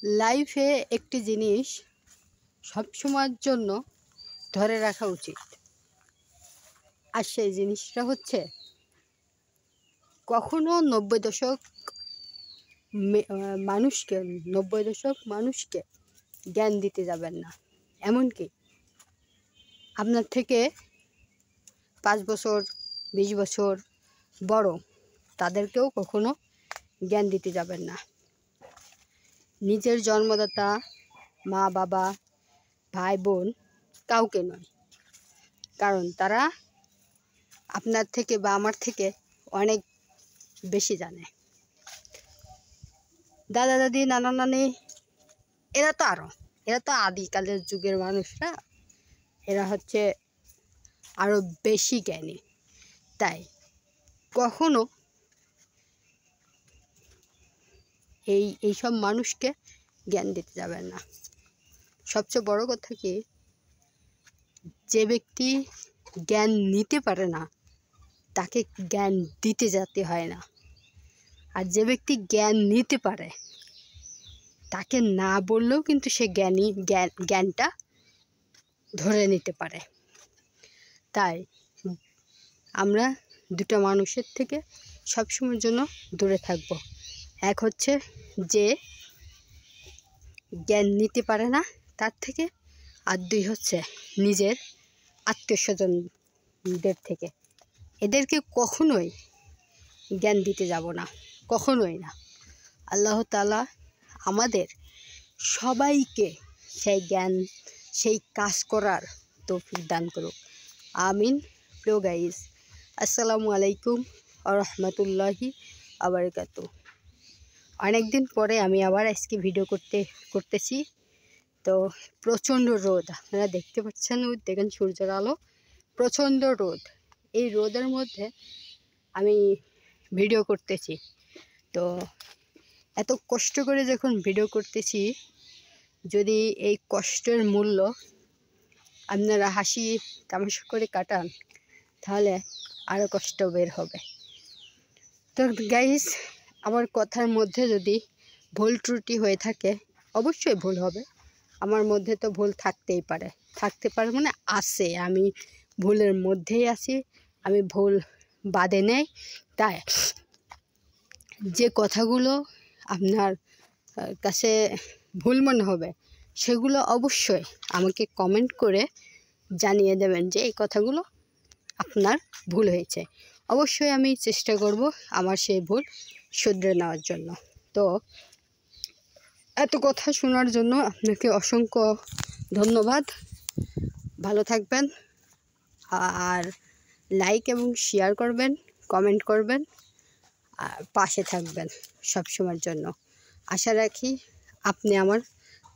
লাইফে একটি জিনিস সবসময়ের জন্য ধরে রাখা উচিত, আর সেই জিনিসটা হচ্ছে কখনো 90 দশক মানুষকে জ্ঞান দিতে যাবেন না। এমনকি আপনার থেকে 5 বছর 20 বছর বড় তাদেরকেও কখনো জ্ঞান দিতে যাবেন না। নিজের জন্মদাতা মা বাবা ভাই বোন কাউকে নয়, কারণ তারা আপনার থেকে বা আমার থেকে অনেক বেশি জানে। দাদা দাদি নানা নানি এরা তো আদিকালের যুগের মানুষরা, এরা হচ্ছে আরো বেশি জ্ঞানী। তাই কখনো এইসব মানুষকে জ্ঞান দিতে যাবেন না। সবচেয়ে বড় কথা কি, যে ব্যক্তি জ্ঞান নিতে পারে না তাকে জ্ঞান দিতে যেতে হয় না, আর যে ব্যক্তি জ্ঞান নিতে পারে তাকে না বললেও কিন্তু সে জ্ঞানটা ধরে নিতে পারে। তাই আমরা দুটো মানুষের থেকে সবসময়ের জন্য দূরে থাকব। এক হচ্ছে যে জ্ঞান নিতে পারে না তার থেকে, আর 2 হচ্ছে নিজের আত্মীয় স্বজনদের থেকে। এদেরকে কখনোই জ্ঞান দিতে যাব না, কখনোই না। আল্লাহ তাআলা আমাদের সবাইকে সেই জ্ঞান সেই কাজ করার তৌফিক দান করুক, আমিন। প্রিয় গাইস, আসসালামু আলাইকুম ওয়া রাহমাতুল্লাহি ওয়া বারাকাতুহু। অনেকদিন পরে আমি আবার আজকে ভিডিও করতেছি। তো প্রচণ্ড রোদ, আপনারা দেখতে পাচ্ছেন, দেখেন সূর্যের আলো, প্রচণ্ড রোদ। এই রোদের মধ্যে আমি ভিডিও করতেছি। তো এত কষ্ট করে যখন ভিডিও করতেছি, যদি এই কষ্টের মূল্য আপনারা হাসি তামাশা করে কাটান, তাহলে আরও কষ্ট বের হবে। তো গাইস, আমার কথার মধ্যে যদি ভুল ত্রুটি হয়ে থাকে, অবশ্যই ভুল হবে। আমার মধ্যে তো ভুল থাকতে পারে মানে আছে, আমি ভুলের মধ্যেই আছি, আমি ভুল বাদে নেই। তাই যে কথাগুলো আপনার কাছে ভুল মনে হবে সেগুলো অবশ্যই আমাকে কমেন্ট করে জানিয়ে দেবেন যে এই কথাগুলো আপনার ভুল হয়েছে। অবশ্যই আমি চেষ্টা করব আমার সেই ভুল শুধরে নেওয়ার জন্য। তো এত কথা শোনার জন্য আপনাকে অসংখ্য ধন্যবাদ। ভালো থাকবেন, আর লাইক এবং শেয়ার করবেন, কমেন্ট করবেন, আর পাশে থাকবেন সবসময়ের জন্য। আশা রাখি আপনি আমার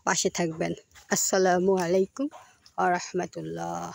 পাশে থাকবেন। আসসালামু আলাইকুম ওয়া রাহমাতুল্লাহ।